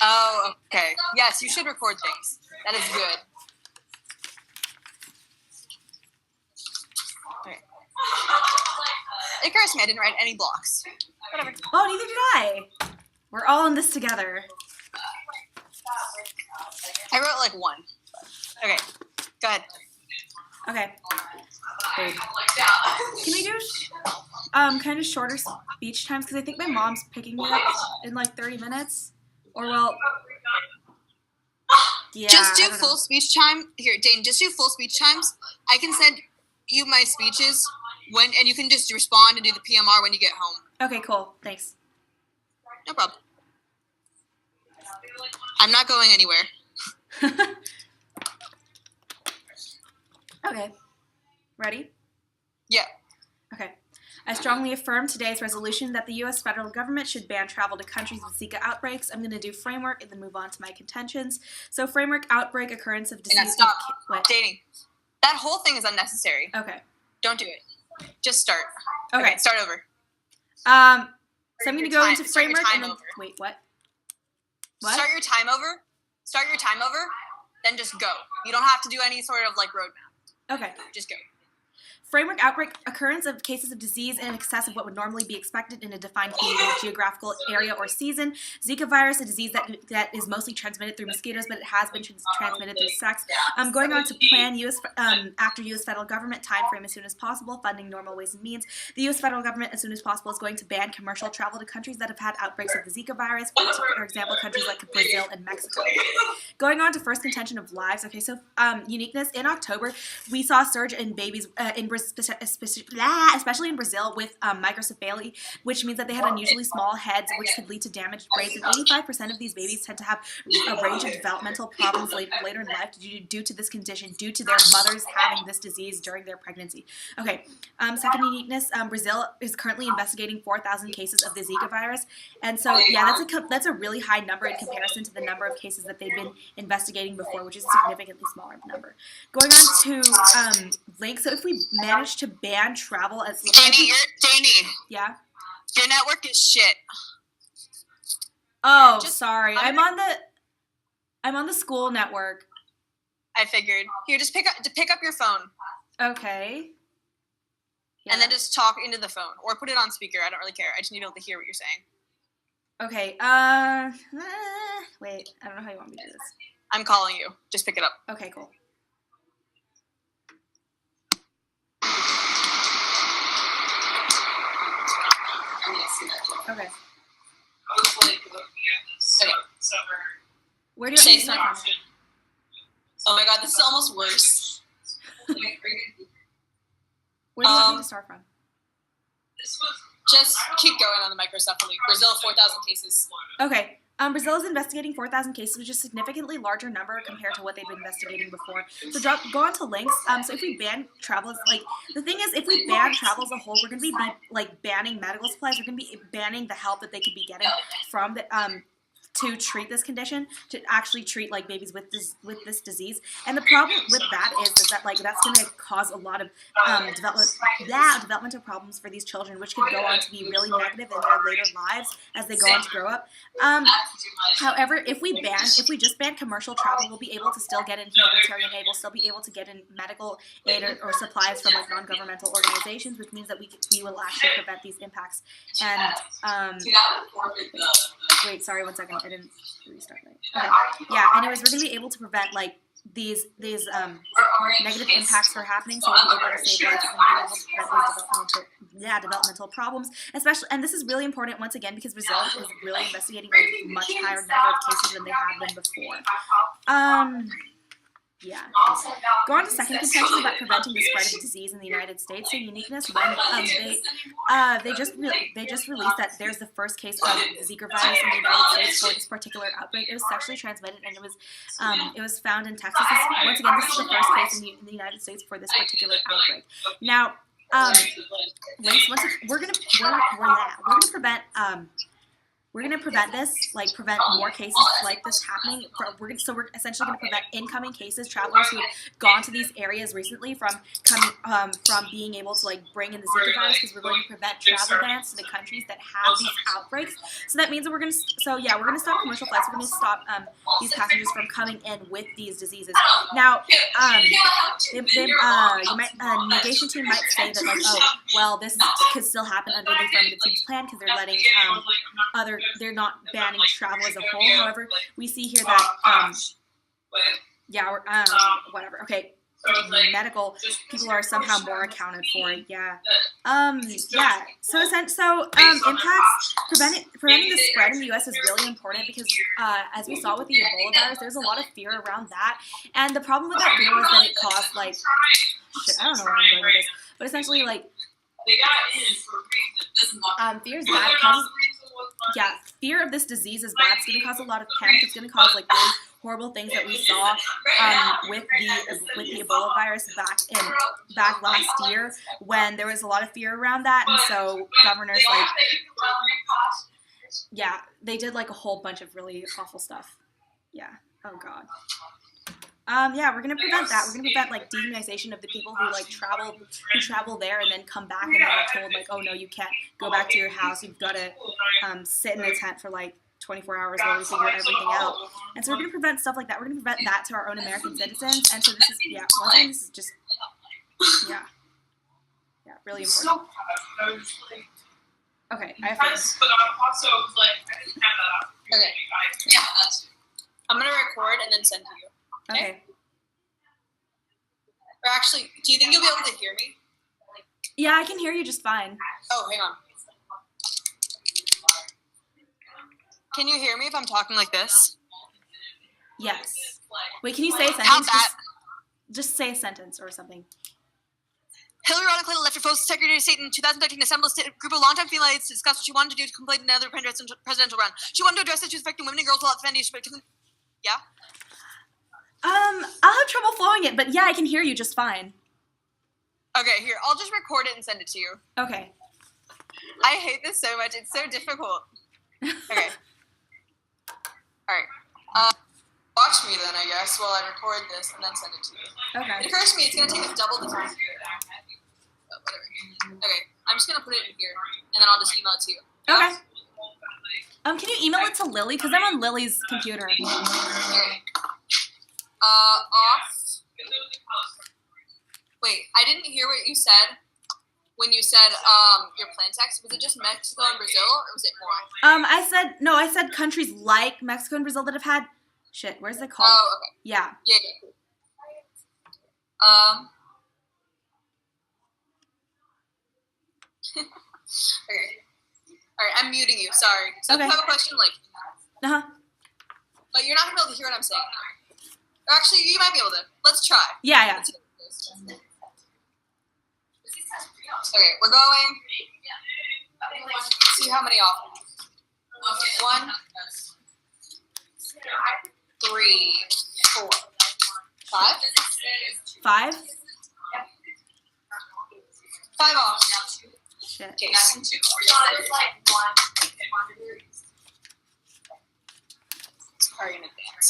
Oh, okay. Yes, you should record things. That is good. Okay. It occurs to me I didn't write any blocks. Whatever. Oh, neither did I. We're all in this together. I wrote like one. Okay, go ahead. Okay. Wait. Can we do kind of shorter speech times? Because I think my mom's picking me up in like 30 minutes. Or, well, yeah. Just do full speech time. Here, Dane, just do full speech times. I can send you my speeches and you can just respond and do the PMR when you get home. Okay, cool. Thanks. No problem. I'm not going anywhere. Okay. Ready? Yeah. Okay. I strongly affirm today's resolution that the U.S. federal government should ban travel to countries with Zika outbreaks. I'm going to do framework and then move on to my contentions. So framework, outbreak, occurrence of disease. Stop. Dating. That whole thing is unnecessary. Okay. Don't do it. Just start. Okay, start over. So I'm going to go into framework and then, wait, what? Start your time over, then just go. You don't have to do any sort of like roadmap. Okay. Just go. Framework, outbreak, occurrence of cases of disease in excess of what would normally be expected in a defined geographical area or season. Zika virus, a disease that is mostly transmitted through mosquitoes, but it has been transmitted through sex. Going on to plan after U.S. federal government time frame as soon as possible, funding normal ways and means. The U.S. federal government as soon as possible is going to ban commercial travel to countries that have had outbreaks of the Zika virus, for example, countries like Brazil and Mexico. Going on to first contention of lives. Okay, so uniqueness. In October, we saw a surge in babies especially in Brazil with microcephaly, which means that they had unusually small heads, which could lead to damaged brains. And 85% of these babies tend to have a range of developmental problems later in life due to this condition, due to their mothers having this disease during their pregnancy. Okay, second uniqueness. Brazil is currently investigating 4,000 cases of the Zika virus, and so yeah, that's a really high number in comparison to the number of cases that they've been investigating before, which is a significantly smaller number. Going on to links. So if we manage to ban travel as Daeny. Yeah. Your network is shit. Oh, sorry. I'm on the school network. I figured. Here, just pick up your phone. Okay. Yeah. And then just talk into the phone or put it on speaker. I don't really care. I just need to be able to hear what you're saying. Okay. Wait. I don't know how you want me to do this. I'm calling you. Just pick it up. Okay, cool. Okay. Where do you want me to start from? Oh my god, this is almost worse. Where do you want me to start from? Just keep going on the microcephaly. Brazil, 4,000 cases. Okay. Brazil is investigating 4,000 cases, which is a significantly larger number compared to what they've been investigating before. So go on to links. So if we ban travel, the thing is, if we ban travel as a whole, we're going to be banning medical supplies. We're going to be banning the help that they could be getting from the to treat this condition, to actually treat babies with this disease. And the problem with that is that that's going to cause a lot of developmental problems for these children, which could go on to be really negative in their later lives as they go on to grow up. However, if we just ban commercial travel, we'll be able to still get in humanitarian aid. We'll still be able to get in medical aid or supplies from non-governmental organizations, which means that we will actually prevent these impacts. And wait, sorry, 1 second. I didn't restart right. Okay. Yeah. Anyways, we're gonna be able to prevent these negative impacts from happening, so we'll be able to save lives and be able to prevent these developmental problems. Especially, and this is really important once again because Brazil is really investigating a much higher number of cases than they have been before. Yeah. Go on to second contention about preventing the spread of disease in the United States. So uniqueness, when they just released that there's the first case of Zika virus in the United States for this particular outbreak. It was sexually transmitted, and it was found in Texas. Once again, this is the first case in the United States for this particular outbreak. Now, we're gonna prevent we're going to prevent this, like prevent more cases like this happening. We're essentially going to prevent incoming cases, travelers who've gone to these areas recently from being able to like bring in the Zika virus, because we're going to prevent travel bans to the countries that have these outbreaks. So that means that we're going to stop commercial flights. We're going to stop these passengers from coming in with these diseases. Now, negation team might say that like, oh, well, this could still happen under the affirmative team's plan because they're letting they're not banning travel as a whole. However, we see here that whatever. Okay. Medical people are somehow more accounted for. So impacts preventing the spread in the U.S. is really important because as we saw with the Ebola virus, there's a lot of fear around that, and the problem with that fear was that it caused like I don't know where I'm going with this, but essentially like fear is bad because fear of this disease is bad. It's going to cause a lot of panic. It's going to cause like really horrible things that we saw with the Ebola virus back last year, when there was a lot of fear around that, and so governors they did like a whole bunch of really awful stuff. Oh god. We're gonna prevent that. We're gonna prevent like dehumanization of the people who like travel there and then come back and then are told like, oh no, you can't go back to your house. You've got to sit in a tent for like 24 hours while we figure everything out. And so we're gonna prevent stuff like that. We're gonna prevent that to our own American citizens. And so this is once again, this is just really important. Okay, I have to. But also like I didn't have that opportunity. Okay. Yeah, that's. I'm gonna record and then send to you. Okay. Or actually, do you think you'll be able to hear me? Yeah, I can hear you just fine. Oh, hang on. Can you hear me if I'm talking like this? Yes. Wait, can you say a sentence? How's that? Just say a sentence or something. Hillary Rodham Clinton left her post Secretary of State in 2013 to assemble a group of longtime female aides to discuss what she wanted to do to complete another presidential run. She wanted to address issues affecting women and girls without the foundation. Yeah? I'll have trouble flowing it, but yeah, I can hear you just fine. Okay, here, I'll just record it and send it to you. Okay. I hate this so much. It's so difficult. Okay. Alright. Watch me then, I guess, while I record this and then send it to you. Okay. It occurs to me it's going to take us double the time to do it. But whatever. Okay, I'm just going to put it in here, and then I'll just email it to you. Okay. Can you email it to Lily? Because I'm on Lily's computer. Okay. Off. Wait, I didn't hear what you said when you said your plan text. Was it just Mexico and Brazil, or was it more? I said countries like Mexico and Brazil that have had shit. Where's the call? Oh, okay. Yeah. Yeah. Okay. All right, I'm muting you. Sorry. So if you have a question, like. But you're not gonna be able to hear what I'm saying. Or actually, you might be able to. Let's try. Yeah. Okay, we're going. See how many off. 1, 3, 4, 5. 5? 5 off. Shit. Okay. Sorry in advance.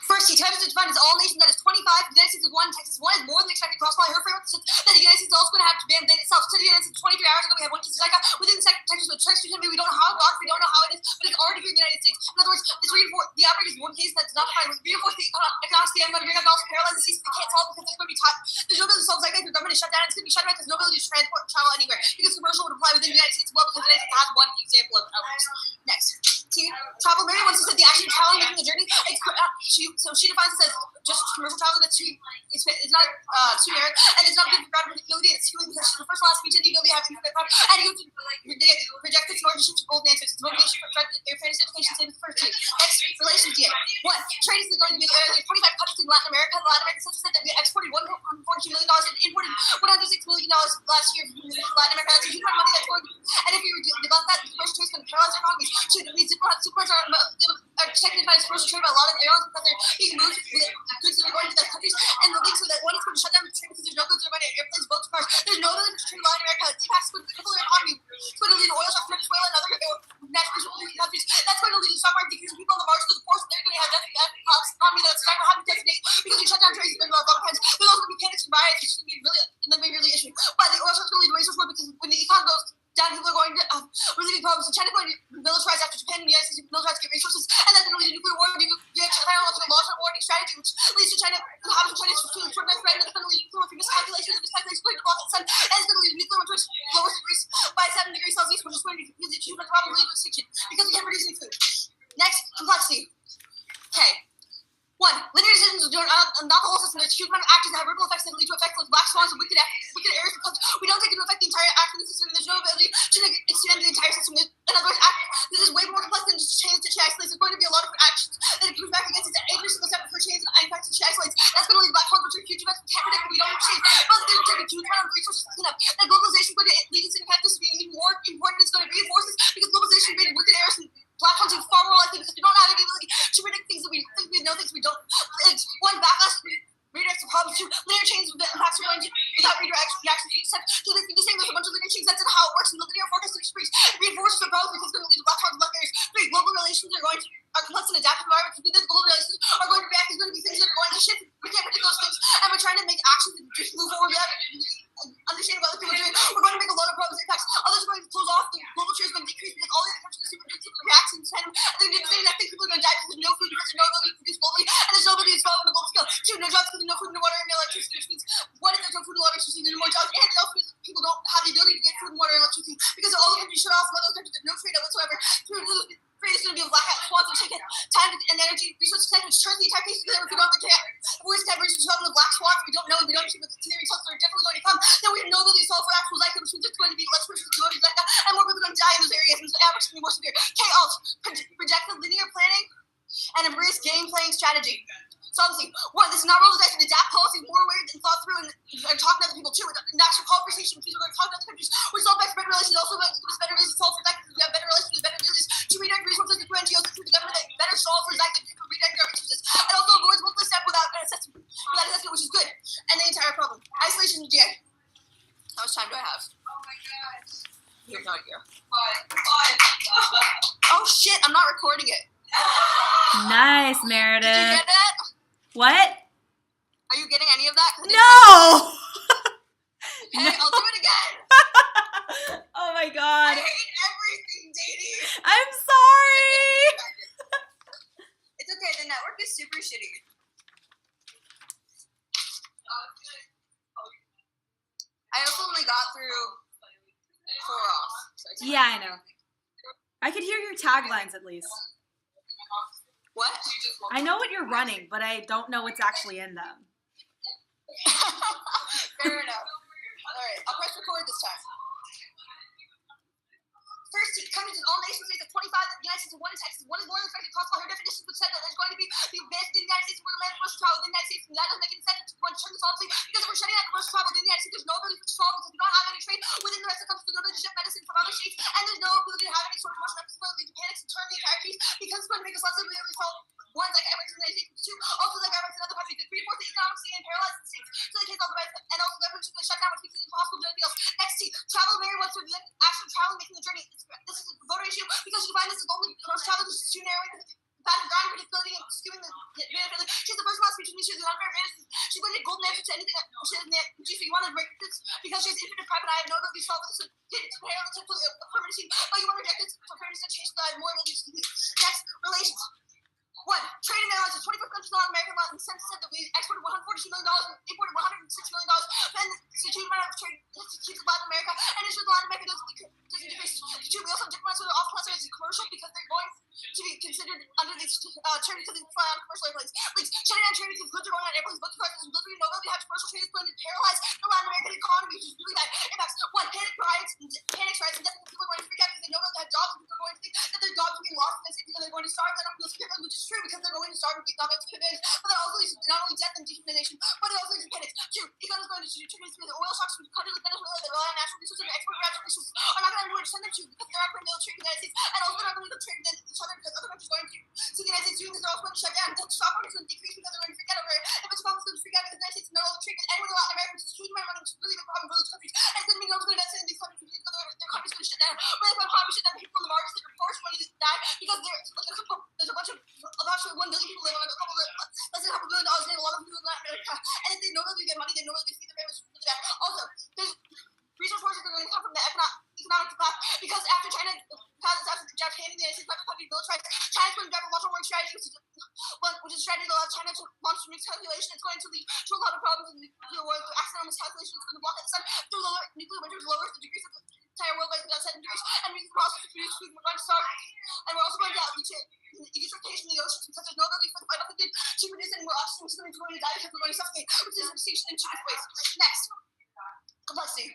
First, he attempted to define his all nation that is 25. The United States is 1. Texas 1 is more than expected. Crossfly her framework says that the United States is also going to have to ban itself. So the United States 23 hours ago, we had 1 case of Zika within Texas, but Texas, we don't know how it got, we don't know how it is, but it's already here in the United States. In other words, the outbreak is 1 case that's not defined. With reinforce the economic scam, going to bring up also paralyze the season. We can't solve because there's going to be time. There's no ability to solve Zika if your government is shut down. It's going to be shut down because no ability to transport and travel anywhere. Because commercial would apply within the United States as well, because the United States has 1 example of outbreaks. Next. Travel. Mary wants to say the action of traveling, making the journey. She defines it as just commercial travel that's it's not generic, and it's not good for ground predictability. It's fueling because she's the first last speech, and you know they have infinite power, and you reject this in order to shift to bold answers. It's motivation for their fairness education. Same as the first 2. Next, relations DA. 1. Trade is going to be 25 countries in Latin America. The Latin American Central said that we exported $142 million and imported $106 million last year from Latin America. That's a huge amount of money that's going. And if we develop that, the commercial trade is going to paralyze our economies. Supermarkets are checking to find commercial trade by a lot of airlines because they're being moved with goods that are going to the countries, and the links so that one is going to shut down the trade because there's no goods that are running airplanes, boats, cars. There's no ability to trade in Latin America. It impacts the economy. It's going to lead to oil shocks from people are going to really big problems. So China going to militarize after Japan and the United States militarize to get resources, and then going to nuclear war, China launching a long-term warning strategy, which leads to China having China's short-term friend, and it's going to lead to nuclear for miscalculations, and miscalculations going to block the sun, and it's going to lead to nuclear winter lower degrees by 7 degrees Celsius, which is going to be a huge problem leading to extinction because we can't produce any food. Next, complexity. Okay. 1. Linear decisions are not the whole system. There's a huge amount of actors that have ripple effects that lead to effects like black swans and wicked errors because we don't take into effect the entire act of the system. There's no ability to extend the entire system. In other words, this is way more complex than just chains to isolates. There's going to be a lot of actions that improve back against it. Every single step for chains and effects to isolates. That's going to lead to black holes, which are huge events we can't predict. We don't understand. But there's going to be a huge amount of resources to clean up. That globalization is going to lead us to impact this to be even more important. It's going to reinforce this because globalization made wicked errors and black holes are far more likely because we don't have any ability to predict things that we think we know, things we don't. It's 1, backlash, redirects the problem. 2, linear chains with impacts are going to without redirect reaction. 2, they think the same. There's a bunch of linear chains. That's how it works in the linear forecasting space. It reinforces the problem because it's going to lead to black holes and black areas. 3, global relations are complex and adaptive environments. These global relations are going to react. There's going to be things that are going to shift. We can't predict those things, and we're trying to make actions and just move forward. We have understanding what other people are doing. We're going to make a lot of problems impacts. Others are going to close off. The global trade is going to decrease because all the other countries are super reacting to them. And they're doing the same exact thing. People are going to die because there's no food, because there's no ability to produce globally, and there's no ability to develop on a global scale. 2, no jobs because there's no food, no water, and no electricity, which means what if there's no food and water, there's no more jobs, and also people don't have the ability to get food and water and electricity because all the countries shut off. Some of those countries have no trade whatsoever. Trade is going to be a blackout, swans and chicken, time and energy, resources, which turns the entire case together if we don't have the voice to have resources of black swans. We don't know, we don't understand what the theory results are definitely going to come. Then we know that these solve for actual life, which means it's going to be less personal like that, and more people are going to die in those areas, and the average is going to be more severe. K, alt, project the linear planning and embrace game playing strategy. So obviously, 1, this is not roll the dice and adapt policy more aware and thought through and talk to other people too. In actual conversation with people who are talking to other countries, we solve by better relations, also by better ways to solve for that because we have better relations with better abilities to redirect resources through NGOs and through the government that better solve for that people redirect our resources. And also avoids multiple step without assessment, which is good. And the entire problem. Isolation and GA. How much time do I have? Oh my gosh. You're not here. 5. Oh shit, I'm not recording it. Nice, Meredith. Did you get it? What? Are you getting any of that? No! Hey, I'll do it again. Oh my god. I hate everything, Daeny. I'm sorry. It's okay, the network is super shitty. I also only got through 4 off. So Yeah, I know. I could hear your taglines at least. What? I know what you're running, but I don't know what's actually in them. Fair enough. Alright, I'll press record this time. First, countries in all nation states of 25, the United States and 1 in Texas. 1 is more than affected across all her definitions, which said that there's going to be the advanced in the United States, we're going to land commercial travel within the United States, and that doesn't make any sense. It's going to turn this off because if we're shutting down commercial travel within the United States, there's no ability for travel because we don't have any trade within the rest of the country. There's no ability to ship medicine from other states, and there's no ability to have any sort of commercial ability to panic and turn the entire case because it's going to make us less able to solve. 1, like immigrants in the United States. 2, also like immigrants in other countries. 3, force the economic scene and paralyze the states. So they can't all the and also government should shut down, which makes it impossible to do anything else. Next, T, travel Mary wants to actually travel making the journey. This is a voter issue because you find this is only commercial travel, this is too narrowing the path of ground predictability and skewing the advantage. She's the first one speech and she's an unfair advantage. She's going to get golden answer to anything that she doesn't have. She want to break this because she has infinite private eye and no ability to solve this. So get it to parallel to permanency. But you want to reject it for fairness and change the more abilities to do. Next, relations. 1, trade in airlines with 24 countries in Latin America. Latin said that we exported $142 million and imported $106 million. And it's a huge amount of trade to Latin America. And it's just Latin America doesn't decrease. 2, we also have diplomats who are often classified as commercial because they're going to be considered under these terms because they fly on commercial airplanes. Like, shutting down trade because goods are going on airplanes, both prices and delivery. No ability to have commercial trade is going to paralyze the Latin American economy, which is really bad. Impacts 1, panic riots, and definitely people are going to freak out because they know that they have jobs and people are going to think that their jobs are being lost because they're going to starve. They're not going to skip it, which is true because they're going to starve and be not able to pay bills. But that also leads to not only death and dehumanization, but it also leads to panic. 2, economy is going to trigger the oil shocks from countries like Venezuela that rely on natural resources and export natural resources are not going to have anywhere to send them to because they're not going to be able to trade with the United States, and also they're not going to be able to trade with each other because other countries are going to see the United States doing this. They're also going to shut down. The stock market is going to decrease because they're going to freak out over it. If it's going to freak out because the United States is not able to trade with anyone in Latin America, which is a huge amount of money, which is really a big problem for those countries. And it's going to mean no one's going to invest in these countries because their country's going to shut down. But if our economy shut down, people in the markets that are forced money to die because there's a bunch of about 1 billion people living on less than $2 billion, and a lot of people in Latin America. And if they know that they get money, they know that they see their families really bad. Also, there's resource forces are going to come from the economic economic path because after China passes after Japan and the United States country militarized, China's going to develop a much more strategy, which is a strategy that allows China to launch miscalculation. It's going to lead to a lot of problems in the nuclear war through accidental miscalculation. It's going to block at the sun through nuclear winters, lowers the degrees of the entire world by about 7 degrees, and we can process to produce food. We're going to start, and we're also going to reach eutrophication in the oceans because there's no ability for the vital food to produce any more oxygen. So we're going to die because we're going to suffocate, which is extinction in two ways. Next, complexity.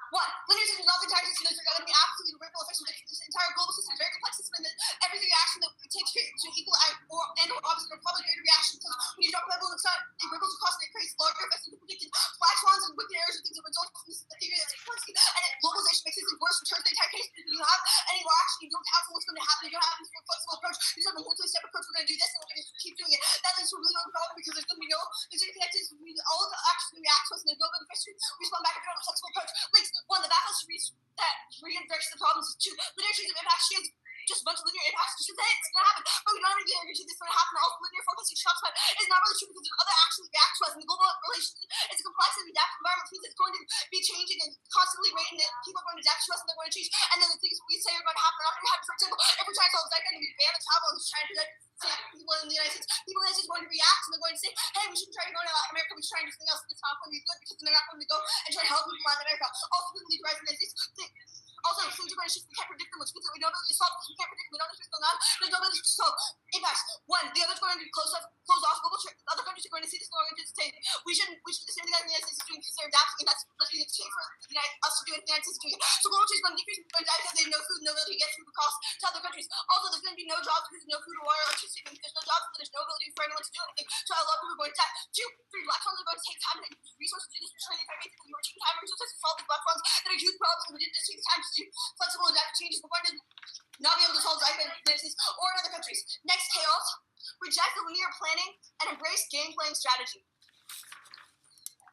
One, linear systems often target systems are going to be absolutely ripple effects with this entire global system, very complex system, and that every reaction that it takes to equal and or opposite or probably greater reaction. Because when you drop a pebble in the sun, it ripples across and it creates larger effects than predicted. Black swans and wicked errors are things that result from the theory that's complexity, and globalization makes things worse and turns the entire case. If you have any more action, you don't have what's going to happen. You don't have this more flexible approach. You just have a multi-step approach. We're going to do this, and we're going to keep doing it. That leads to a really long problem because there's going to be there's interconnected. All of the actions we react to us, and there's no good effects. We respond back if we don't have a flexible approach. Links. One, the backlash that reinforces the problems. Two, linear trees of impact. She has just a bunch of linear impacts. She says, hey, it's going to happen. But we don't have any guarantee this is going to happen. Also, linear forecasting she talks about is not really true because there's other actions that react to us. And the global relation is a complex and adaptive environment, which means it's going to be changing and constantly rating that people are going to adapt to us and they're going to change. And then the things we say are going to happen are not going to happen. For example, if we're trying to solve Zyka and we ban the travel and we're trying to protect people in the United States, people in the United States are going to react and they're going to say, hey, we shouldn't try to go to Latin America, we should try to do something else. And it's not going to be good because they're not going to go and try to help people in Latin America. Also, people lead to rise in the United States. Also, things are going to shift. We can't predict them, which means that we don't know what to solve because we can't predict them. We don't know what's going on. There's no ability to solve impacts. One, the other's going to be close off global trade. Other countries are going to see this and we're going to say we should do the same thing that the United States is doing because they're adapting, and that's what we need to change for us to do it. The United States is doing it. So global trade is going to decrease. We're going to die because they have no food, no ability to get food across to other countries. Also, there's going to be no jobs because there's no food or water or electricity. Because there's no jobs, so there's no ability for anyone to do anything. So a lot of people are going to die. Two, three, black swans are going to take time and resources to do this. We're trying to basically we're taking time and resources to solve these black swans that are huge problems, and we didn't just take time to do flexible adaptive changes. We're going to not be able to solve Zyka in the United States or in other countries. Next, chaos. Reject the linear planning and embrace game playing strategy.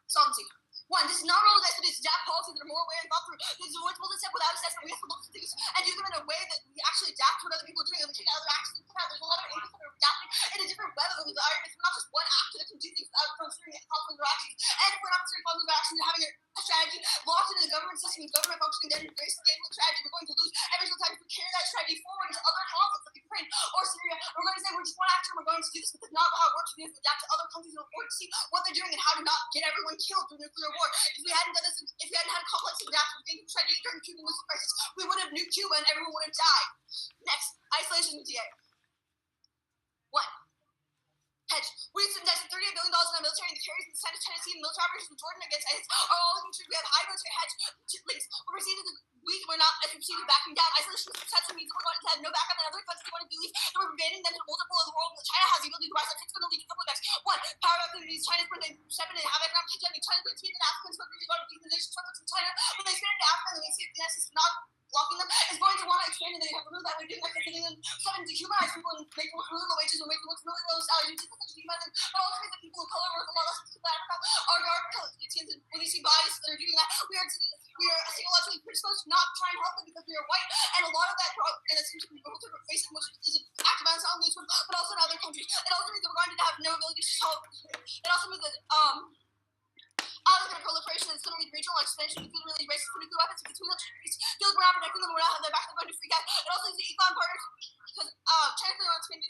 Solvency. One, this is not roll the dice, but it's adapt policies that are more aware and thought through. This is avoid multi step without assessment. We have to look at things and do them in a way that we actually adapt to what other people are doing and we take other actions. There's a lot of inputs that are adapting in a different web of environments. We're not just one actor that can do things without considering it conflict of actions. And if we're not considering conflict of actions and having a strategy locked into the government system and government functioning, then embrace the game strategy. We're going to lose every single time if we carry that strategy forward into other conflicts like Ukraine or Syria. We're going to say we're just one actor and we're going to do this because not how it works. We have to adapt to other countries in order to see what they're doing and how to not get everyone killed through nuclear war. If we hadn't done this, if we hadn't had a complex adaptive game strategy during the Cuban Missile Crisis, we would have nuked Cuba and everyone would have died. Next, isolation and DA. One. Hedge. We've invested $38 billion in our military, and the carries in the Senate, Tennessee, and military operations in Jordan against ISIS are all looking true. We have high military hedge links. We're proceeding to weak, we're not, as we proceed to backing down. Isolation essentially means we're going to have no backup, and other countries want to believe that we're preventing them to multiple of the world. China has the ability to rise up. It's going to lead to a couple of effects. One, power opportunities. China's going to step in and have economic hegemony. China's going to expand into Africa, and so they're going to decolonization struggles in China. When they expand into Africa, and they see the United States not blocking them, is going to want to expand, and they have to move that way, doing that, getting them starting to humanize people and make them work really low wages or make them work really low salaries, which is essentially humanize them. But also means that people of color work a lot less than people in Africa are dark colored. When we see bodies that are doing that, we are psychologically predisposed to not try and help them because we are white, and a lot of that and it seems to be racism, which is an act of violence not only in this one, but also in other countries. It also means that we're going to have no ability to solve. It also means that out of their proliferation, it's going to lead to regional expansion, including really racist for nuclear weapons because we don't feel like we're not protecting them, we're not having their back, they're going to freak out. It also leads to econ partners because China's going to want to expand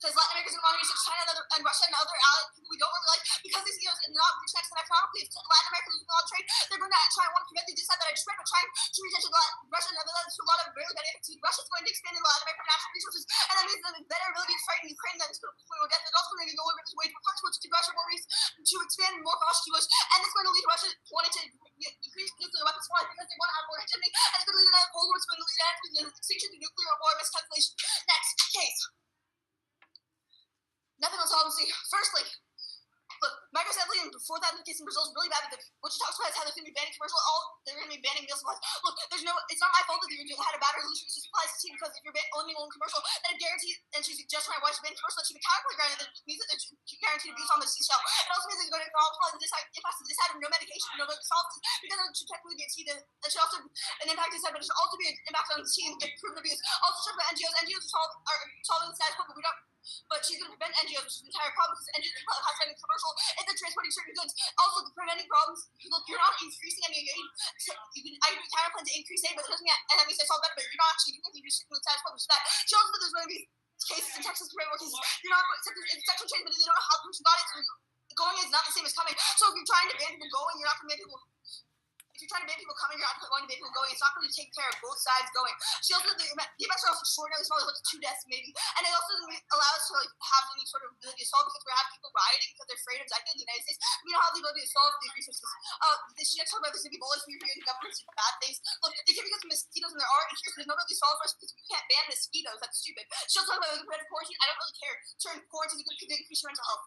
because Latin America's going to want to research China and Russia and other allies people we don't really like because these CEOs are not rich next to economically. If Latin America loses a lot of trade, they're going to try and want to prevent the decide that I just read, but trying to reach into Russia and other lands to a lot of really bad impacts. Russia's going to expand in Latin American natural resources, and that means that a better ability to fight in Ukraine than it's going to death. It's also going to go over this way to consequence to Russia more reason to expand more cost to us, and it's going to lead Russia wanting to increase nuclear weapons supply because they want to have more hegemony, and it's going to lead to another Cold War. It's going to lead to the extinction of nuclear war miscalculation. Next case. Nothing on solvency. Firstly, look, microcephaly and before that, the case in Brazil is really bad. But what you talked about is how they're going to be banning commercial. They're going to be banning meal supplies. Look, it's not my fault that they had a bad resolution. It just applies to team because if you're only one commercial, then it guarantees. And she's just trying to watch ban commercial. That should be counterly granted. That means that they're guaranteed abuse on the seashell. It also means that they're going to apply the impact of this item, no medication, no solvency, because it should technically be a team. That should also an impact this item, but it should also be an impact on the team get proven abuse. Also, talk about NGOs. NGOs are solving the status quo, but we don't. but she's going to prevent NGOs, which is the entire problem, because NGOs are classified commercial if they're transporting certain goods. Also, preventing problems. Look, you're not increasing any. I agree with plan to increase aid, but it doesn't get enemies to solve better. But you're not actually doing anything. You're sticking with status quo, which is bad. She also said there's going to be cases in Texas to prevent more cases. You're not it's sexual change, but they don't know how the person got it. So going is not the same as coming. So if you're trying to ban people going, you're not going to ban people. If you're trying to ban people coming, you're not going to ban people going. It's not going to take care of both sides going. She also said the effects are also extraordinarily small. There's like 2 deaths maybe, and it also doesn't allow us to like have any sort of ability to solve because we have people rioting because they're afraid of attacking the United States. We don't have the ability to solve these resources. She next talked about this Ebola fear and governments do bad things. Look, they can because of mosquitoes and there are here, so there's no ability to solve for us because we can't ban mosquitoes. That's stupid. She also talked about the quarantine. I don't really care. Certain quarantines could increase your mental health.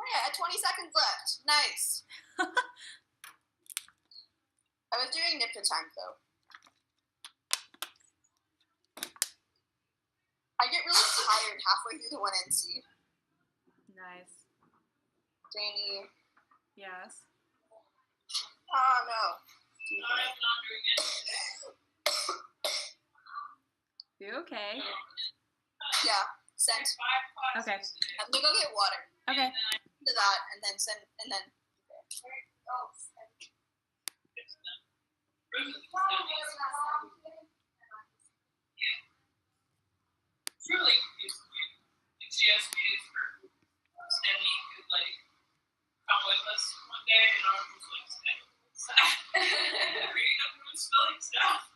Yeah, 20 seconds left. Nice. I was doing nip to time though. I get really tired halfway through the 1NC. Nice. Daeny. Yes. Oh no. I'm not doing it. You okay? Yeah. Sent. Okay. I'm gonna go get water. Okay. To that and then send and then. It's really confusing me. Like, she asked me if her Stanley could like come with us one day, and I was like, reading up and spelling stuff.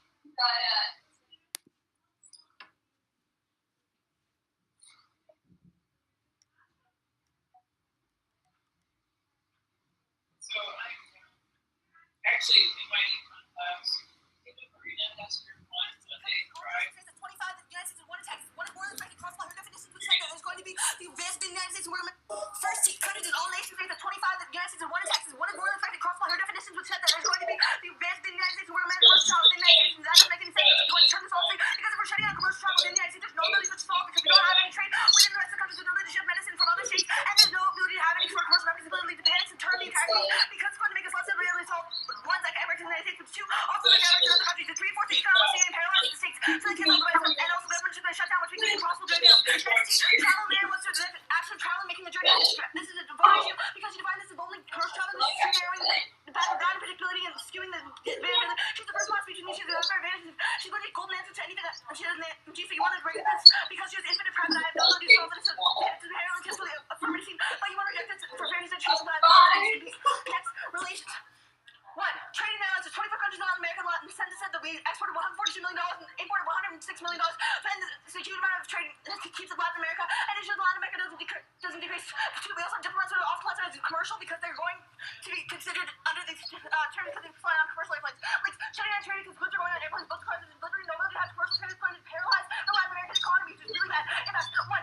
So I actually in my econ class, Marina has her one Sunday tried. 25 the United States and one attack. One of more than cross by her definitions, which said that there's going to be the advanced in the United States and we're first countries in all nations face that 25 the United States and one attack. One of more than cross by her definitions, which said that there's going to be the advanced in the United States and we're a man first child within the United States. And that doesn't make any sense. It's going to turn this whole thing because if we're shutting down commercial travel within the United States, there's no ability to solve because we don't have any trade within the rest of the countries. There's no ability to ship medicine from other states, and there's no ability to have any sort of commercial representability to panic and turn the entire thing because it's going to make us less able to solve ones like American United States, which 2 also like American other countries. And 3, 4, 6 economic state and paralyze the states so they can't live by and also government should shut down, which makes it impossible to do. Travel there was to actual travel making the journey. This is a divine issue because you define this as only commercial travel. This is narrowing the background predictability and skewing the advantage. She's the first class between each of the other advantages. She's going to get golden answer to anything that she doesn't. So you want to bring this because she has infinite pride and I have no ability to solve this. It's inherently just the affirmative scene, but you want to reject this for fairness and truth. Next, relations. 1. Trading balance of 24 countries on American lot, and the census said that we exported $142 million and imported $106 million. And it's a huge amount of trade that keeps Latin America, and it shows Latin America doesn't decrease. 2. We also have diplomats who are off classified as commercial because they're going to be considered under the terms because they fly on commercial airplanes. Like shutting down trade because goods are going on airplanes, both cars, and literally nobody has commercial trade is going to paralyze the Latin American economy, which is really bad. In fact, 1.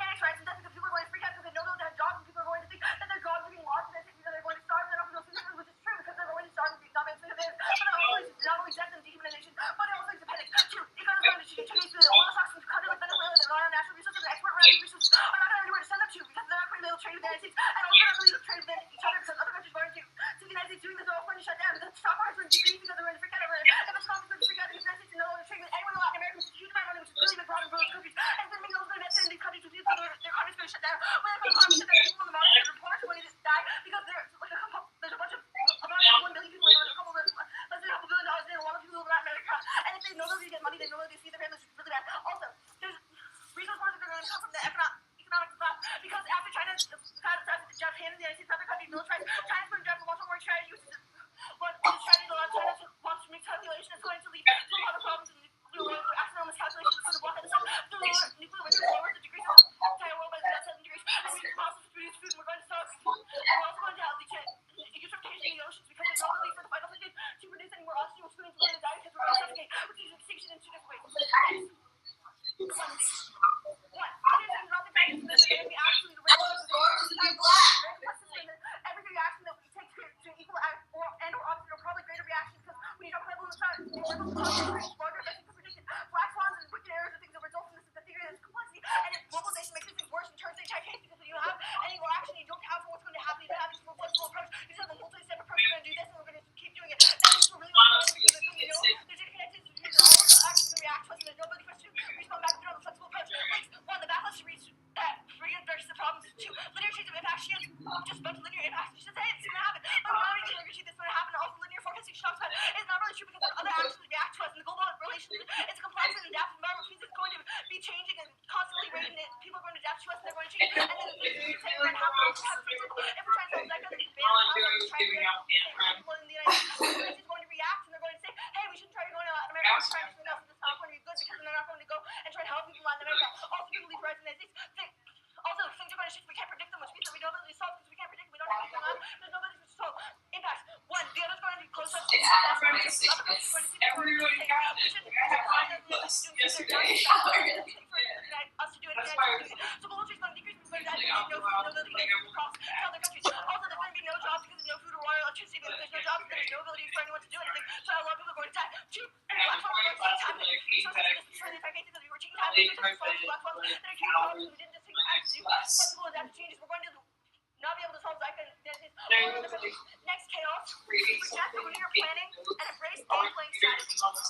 Panic riots and death because people are going to freak out because they know they have jobs and people are going to think that their jobs are being lost and they think that they're going to starve and they're not going to go which is true because they're going to starve and be not only death and dehumanization, but it also is a panic. 2. Economic strategy to change the oil stocks from countries like Venezuela that rely on natural resources and export resources are not going to have anywhere to send them to because they're not going to be able to trade with the United States and also not going to trade with each other because other countries are going to the United States doing this are all going to shut down. The stock market's going to decrease because they're going to freak out over it. And the stock market's going to freak out because the United States is no longer trading with anyone in Latin America, which is a huge amount of money, which is really big problem for those countries. And then maybe also invest in these countries which is so their economy's going to shut down. When the economy shut down, people in the market are reports going to just die because there's a bunch of 1 billion people in a couple of less than a couple $1 billion in a lot of people in Latin America. And if they know that they get money, they know that they see their families, which is really bad. Also, there's resource wars that are going to come from the economic class because after China Japan and the United States, other countries militarized, China's going to drive a much more strategy, which is one strategy that China wants to make calculation is going to lead to a lot of problems and accidental miscalculations to the block and stuff. The nuclear winter lowers the degrees of the entire world by about 7 degrees. And we can also produce food and we're going to starve. And we're also going to have the eutrophication in the oceans because there's no ability for the phytoplankton to produce any more oxygen, which means we're going to die because we're going to suffocate, which is extinction in 2 different ways. Every reaction that we take to equal and or opposite or probably greater reaction because when you don't play the sun, larger effects are predicted. Black swans and wicked errors are things that result from this is the theory of this complexity. And if globalization makes things worse and turns the entire case because when you have any more action, you don't have what's going to happen. You don't have this flexible approach. You just have a multi-step approach. We're going to do this and we're going to keep doing it. That is really because there's was giving out hand people in the United States is going to react and they're going to say, hey, we shouldn't try to go to Latin America. We're trying to something else. This is not going to be good because they're not going to go and try to help people in Latin America. Also, people leave rights in the United States. Also, things are going to shift. We can't predict them, which means that we don't know the results because we can't predict. We don't know what's going on. There's nobody to solve. Impacts. One, the other's going to be close up. Everybody got it. I had mine plus yesterday. Us to do it. That's why I was So poultry is going to decrease because there's no food, no ability to get across to other countries. Also, there's going to be no jobs because there's no food or water, electricity. Because there's no jobs, there's no ability for anyone to do anything. So a lot of people are going to die. Two, platforms are going to take time. Resources for the effect because we were taking time to do platforms that are taking time. We didn't just take time to do flexible adaptive changes. We're going to not be able to solve that kind of next chaos. Reject when you're planning and embrace game playing strategy. One, this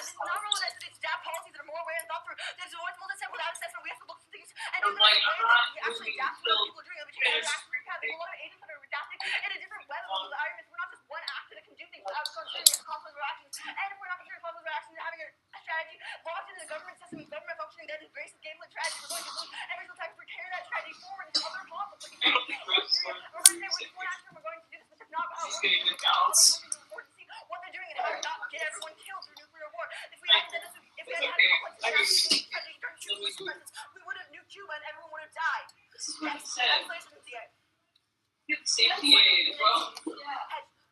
is not relevant to these adapt policies that are more aware and thought through. There's always multi-step without assessment. We have to look at things and do it in a way that we actually adapt to what people are doing. We take action. There's a lot of agents that are adapting in a different web of environments. We're not just one actor that can do things without considering conflict reactions. And if we're not considering conflict reactions and having a strategy locked into the government system and government functioning that embraces gameplay strategy, we're going to lose every single time we carry that strategy forward into other conflicts. Like we're going to say we're one action, we're going to do this, but it's not how we're going to do what they're doing and how to not get everyone killed through nuclear war. If we had had conflict strategy during Cuban crisis, we would have nuked Cuba and everyone would have died. Safety aid, well.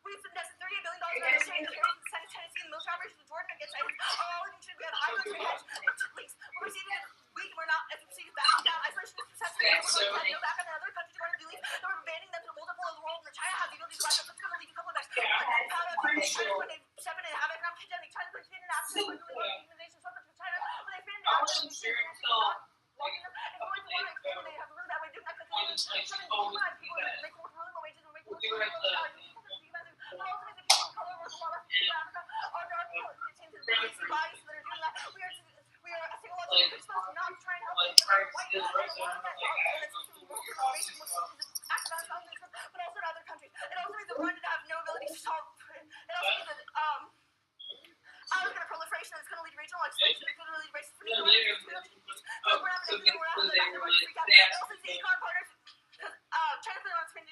We've invested $38 billion in our trade in Tennessee and military operations in Jordan against ISIS. All we need to do, we have a high military hedge. We're receiving it weak and we're not, as we see, backing down. Isolation is necessary. We're going to go back on the other countries are going to do these. So we're banning them to multiple of the world. And China has the ability to rise up. It's going to lead a couple of next. China's when they step in and have economic pandemic. China's going to stand in action. We're doing organizations so much with China. When they stand in action, and going to want to explain they have a really bad way of doing that because people make more really low wages and make more but also the people of color work a lot of Africa are dark people. It seems that they see bodies that are doing that. We are a single exposed, not trying to help them. White people and a lot of that but also in other countries. It also means that we're going to have no ability to solve. It also means that there's going to proliferation and it's going to lead to regional expansion. It's going to lead to racist we're not going to freak out. It also means the econ partners China's really wants to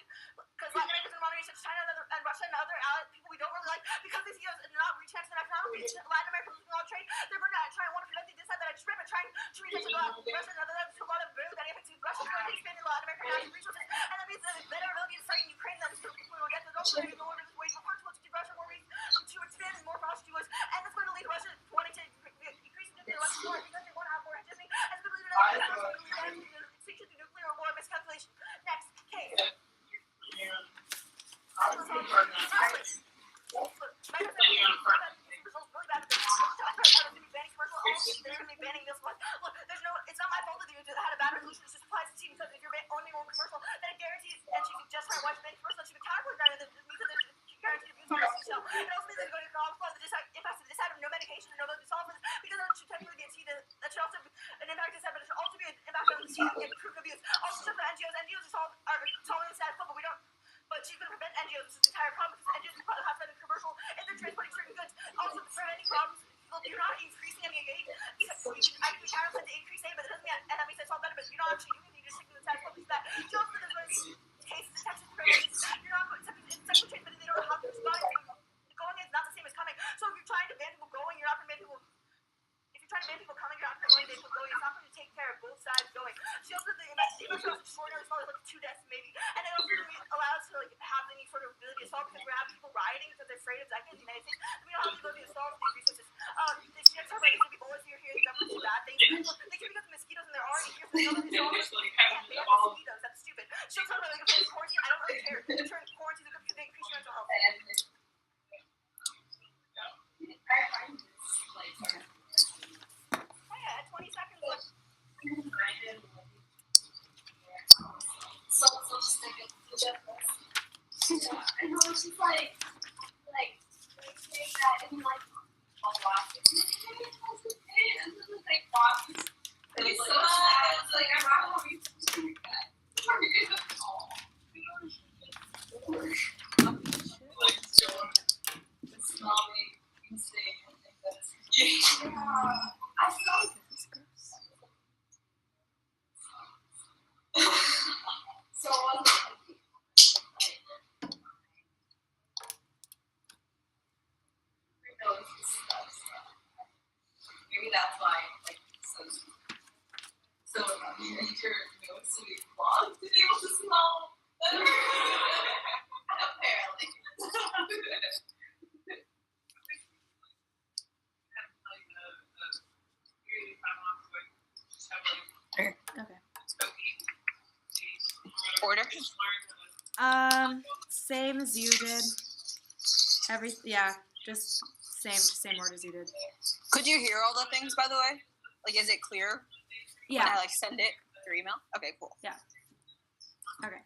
because Latin America's in moderation, China and Russia and other allies, people we don't really like, because these CEOs are not reaching out to them economically. Latin America losing all trade. They're going to try and want to prevent the decide that I just read, but trying to reach out to Russia and other to a lot of very dynamic to Russia's going to expand in Latin American natural resources, and that means that it's better ability to start in Ukraine than we will get the also going to go over this way for Portugal to give Russia more reason to expand more for us to us, and it's going to lead Russia wanting to increase nuclear weapons more because they want to have more hegemony, and it's going to lead to extinction through nuclear war miscalculation. Next case. It's not my fault that you had a bad resolution. It's just applies to team because if you're only one commercial, then it guarantees, and she can just try to watch bank commercial, and she can counterpoint that, and it means that there's guaranteed abuse on the cell. It also means that it's going to cause impacts of this item, no medication, and no ability to solve this, because that should technically be a T that should also be an impact to this, but it should also be an impact on the T and improve abuse. Also, stuff for NGOs are solving the status quo, but we don't. But she's going to prevent NGOs, which is the entire problem, because NGOs have to have a commercial if they're transporting certain goods. Also, preventing problems. You're not increasing any aid. I can counter to increase aid, but it doesn't mean that means I solve benefits. You're not actually doing anything. You're just sticking to the status quo. That she also does going to be cases in Texas where you're not going to sexual change, but they don't know how to respond. Going is not the same as coming. So if you're trying to ban people going, you're not going to ban people. If you're trying to ban people coming, you're not going to ban people going. It's not going to take care of both sides going. She also the investigation was extraordinarily small. It's like 2 deaths maybe, and it also allows us to like have any sort of ability to solve because we're having people rioting because they're afraid of Zika in the United States. We don't have the ability to solve these resources. They should have like people always here is that too bad things. They can because mosquitoes and they're already here for the other mosquitoes. That's stupid. She'll talk about like if quarantine. I don't really care. Turn quarantine because they increase your mental health. Yeah, 20 seconds left. So just like a I know she's like saying that and like a lot and then like boxes. It's like I'm not how we do that. Like so it's not insane. I think that's I feel like this is gross. So Same as you did. Just same word as you did. Could you hear all the things, by the way? Like, is it clear? Yeah. When I, like, send it through email? Okay, cool. Yeah. Okay.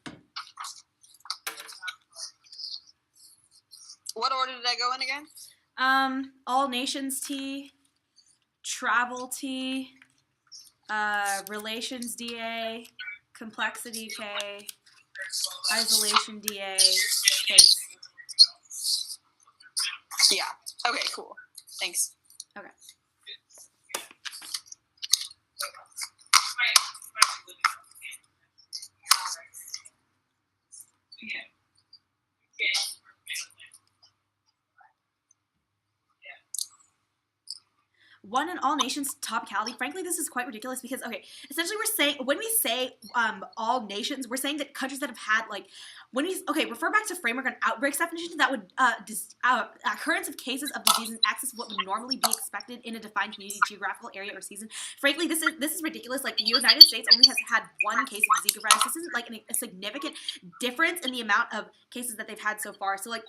What order did I go in again? All nations T, travel T, relations DA, complexity K, isolation DA, case. Yeah. Okay, cool. Thanks. Okay. One in all nations topicality. Frankly, this is quite ridiculous because, okay, essentially we're saying, when we say all nations, we're saying that countries that have had, like, refer back to framework on outbreaks definition, that would, occurrence of cases of disease in excess of what would normally be expected in a defined community, geographical area, or season. Frankly, this is ridiculous. Like, the United States only has had one case of Zika virus. This isn't, like, a significant difference in the amount of cases that they've had so far. So, like,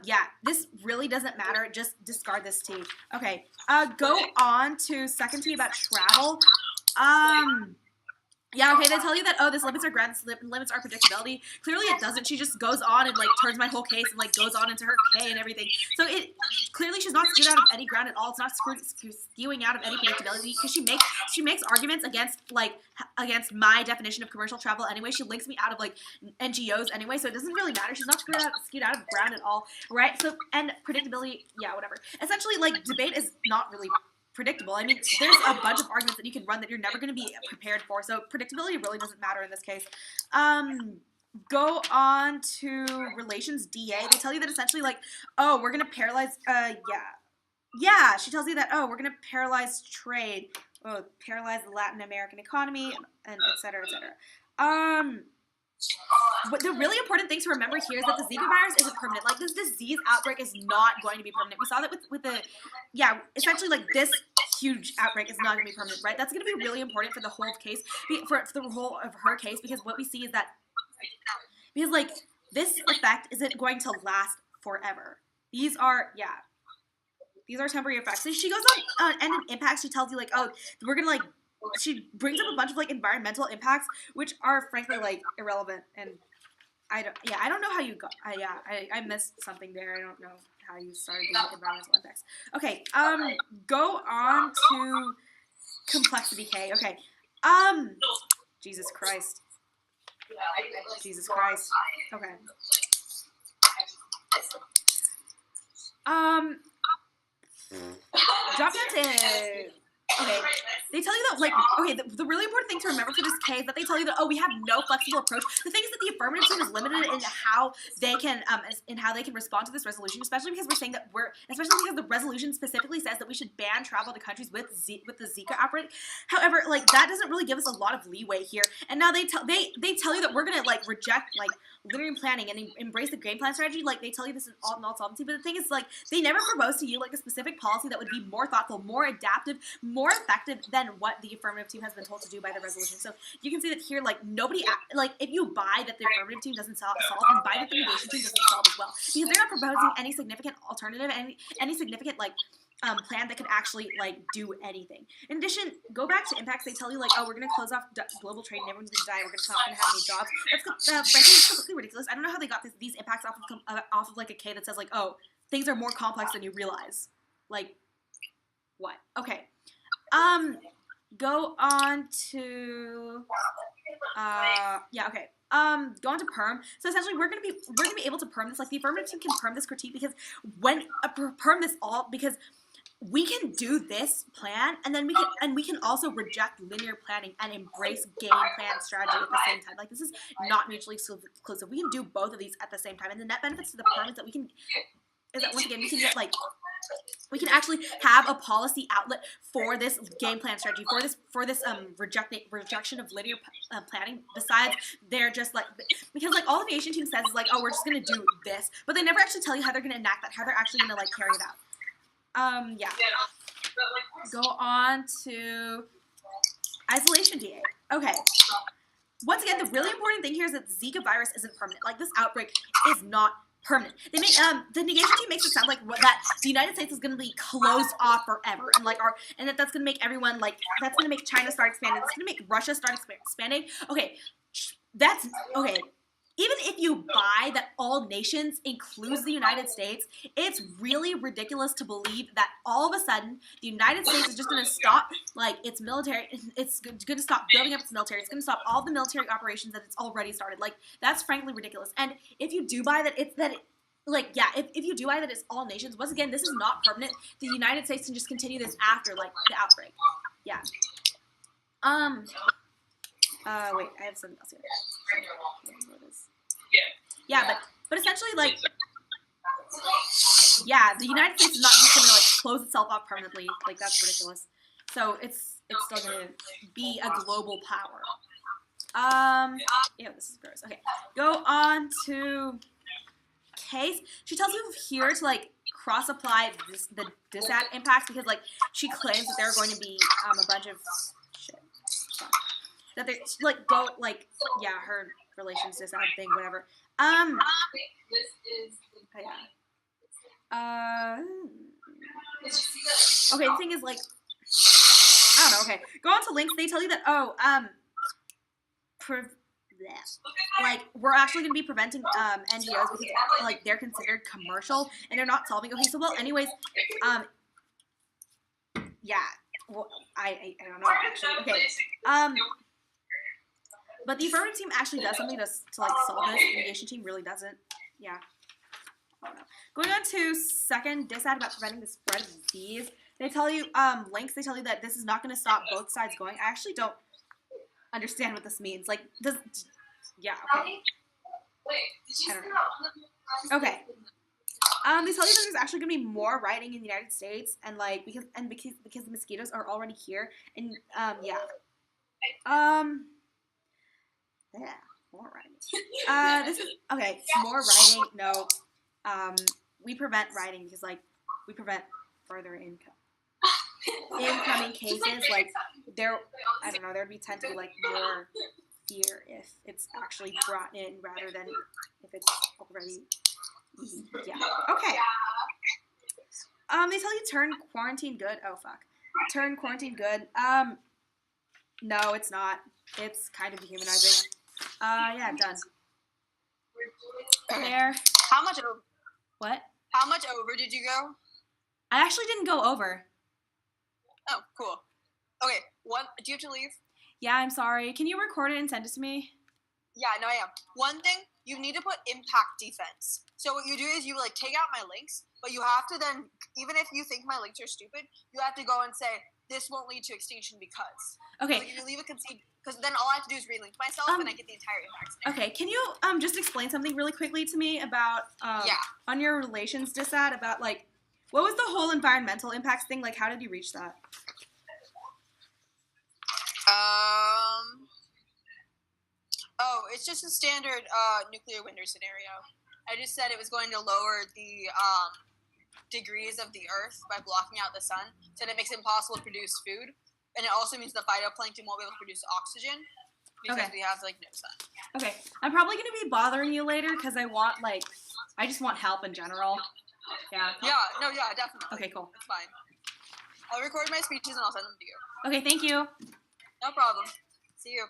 yeah, this really doesn't matter. Just discard this T. Okay, go on to second T about travel. Yeah, okay, they tell you that, oh, this limits our grants, limits our predictability. Clearly it doesn't. She just goes on and, like, turns my whole case and, like, goes on into her K and everything. So clearly she's not skewed out of any ground at all. It's not skewing out of any predictability because she makes arguments against my definition of commercial travel anyway. She links me out of, like, NGOs anyway, so it doesn't really matter. She's not skewed out of ground at all, right? So, and predictability, yeah, whatever. Essentially, like, debate is not really predictable. I mean, there's a bunch of arguments that you can run that you're never going to be prepared for, so predictability really doesn't matter in this case. Go on to relations DA. They tell you that essentially, like, oh, we're going to paralyze, yeah, she tells you that, oh, we're going to paralyze trade, paralyze the Latin American economy, and et cetera, et cetera. But the really important thing to remember here is that the Zika virus isn't permanent. Like, this disease outbreak is not going to be permanent. We saw that with the, yeah, essentially, like, this huge outbreak is not going to be permanent, right? That's going to be really important for the whole case, for the whole of her case, because what we see is that, because, like, this effect isn't going to last forever. These are temporary effects. So she goes on, and in impacts, she tells you, like, oh, we're going to, like, she brings up a bunch of, like, environmental impacts, which are, frankly, like, irrelevant, and I don't know how you got, I missed something there. I don't know how you started doing environmental impacts. Okay, go on to complexity K. Okay, Jesus Christ. Okay. Drop down to, okay, they tell you that, like, okay, the really important thing to remember for this case is that they tell you that, oh, we have no flexible approach. The thing is that the affirmative team is limited in how they can respond to this resolution, especially because we're saying that especially because the resolution specifically says that we should ban travel to countries with the Zika outbreak. However, like, that doesn't really give us a lot of leeway here. And now they tell you that we're gonna, like, reject, like, linear planning and embrace the game plan strategy. Like, they tell you this is all solvency, but the thing is, like, they never propose to you, like, a specific policy that would be more thoughtful, more adaptive, more effective than what the affirmative team has been told to do by the resolution. So you can see that here, like, nobody, like, if you buy that the affirmative team doesn't solve, then buy that the mitigation team doesn't solve as well, because they're not proposing any significant alternative, any significant, like, plan that could actually, like, do anything. In addition, go back to impacts. They tell you, like, oh, we're going to close off global trade and everyone's going to die. We're not going to have any jobs. That's frankly, it's completely ridiculous. I don't know how they got these impacts off of, like, a K that says, like, oh, things are more complex than you realize. Like, what? Okay. Go on to, okay. Go on to perm. So essentially, we're gonna be able to perm this. Like, the affirmative team can perm this critique because perm this all, because we can do this plan, and then we can also reject linear planning and embrace game plan strategy at the same time. Like, this is not mutually exclusive. We can do both of these at the same time, and the net benefits to the perm is that once again we can get, like, we can actually have a policy outlet for this game plan strategy, for this rejection of linear planning. Besides, they're just, like, because, like, all the Asian team says is, like, oh, we're just gonna do this, but they never actually tell you how they're gonna enact that, how they're actually gonna, like, carry it out. Yeah. Go on to isolation DA. Okay. once again, the really important thing here is that Zika virus isn't permanent. Like, this outbreak is not permanent. They make the negation team makes it sound like that the United States is going to be closed off forever, and like that's going to make everyone like that's going to make China start expanding. It's going to make Russia start expanding. Okay, that's okay. Even if you buy that all nations includes the United States, it's really ridiculous to believe that all of a sudden the United States is just going to stop, like, its military. It's going to stop building up its military. It's going to stop all the military operations that it's already started. Like, that's frankly ridiculous. And if you do buy that, if you do buy that it's all nations, once again, this is not permanent. The United States can just continue this after, like, the outbreak. Yeah. Wait, I have something else here. Yeah, but essentially, like, yeah, the United States is not just gonna, like, close itself off permanently. Like, that's ridiculous. So it's still gonna be a global power. Yeah, this is gross. Okay, go on to Case. She tells you here to, like, cross-apply the DISAD impacts because, like, she claims that there are going to be a bunch of shit. That they like go like yeah, her relations DISAD thing, whatever. This is Okay, the thing is, like, I don't know. Okay, go on to links. They tell you that like, we're actually going to be preventing NGOs because, like, they're considered commercial and they're not solving. Okay, so well, anyways, yeah. Well, I don't know actually. Okay, but the affirmative team actually does something to like solve this. The negation team really doesn't. Yeah. I don't know. Going on to second DISAD about preventing the spread of disease. They tell you links. They tell you that this is not going to stop both sides going. I actually don't understand what this means. Like, yeah. Okay. I don't know. Okay. They tell you that there's actually going to be more rioting in the United States, and like because the mosquitoes are already here, and yeah. Yeah, more writing. This is okay. More writing. No, we prevent writing because, like, we prevent further incoming cases. Like, I don't know. There'd be tend to be like more fear if it's actually brought in rather than if it's already. Yeah. Okay. They tell you turn quarantine good. Oh fuck. Turn quarantine good. No, it's not. It's kind of dehumanizing. Yeah, done. There. How much over? What? How much over did you go? I actually didn't go over. Oh, cool. Okay, do you have to leave? Yeah, I'm sorry. Can you record it and send it to me? Yeah, no, I am. One thing, you need to put impact defense. So what you do is you, like, take out my links, but you have to then, even if you think my links are stupid, you have to go and say, this won't lead to extinction because. Okay. So you leave a concede, because then all I have to do is relink myself, and I get the entire impact. Okay, can you just explain something really quickly to me about on your relations DISAD about, like, what was the whole environmental impacts thing? Like, how did you reach that? Oh, it's just a standard nuclear winter scenario. I just said it was going to lower the degrees of the Earth by blocking out the sun, so that it makes it impossible to produce food. And it also means the phytoplankton won't be able to produce oxygen because we have, like, no sun. Okay, I'm probably going to be bothering you later because I just want help in general. Yeah. Yeah, no, yeah, definitely. Okay, cool. It's fine. I'll record my speeches and I'll send them to you. Okay, thank you. No problem. See you.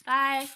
Bye.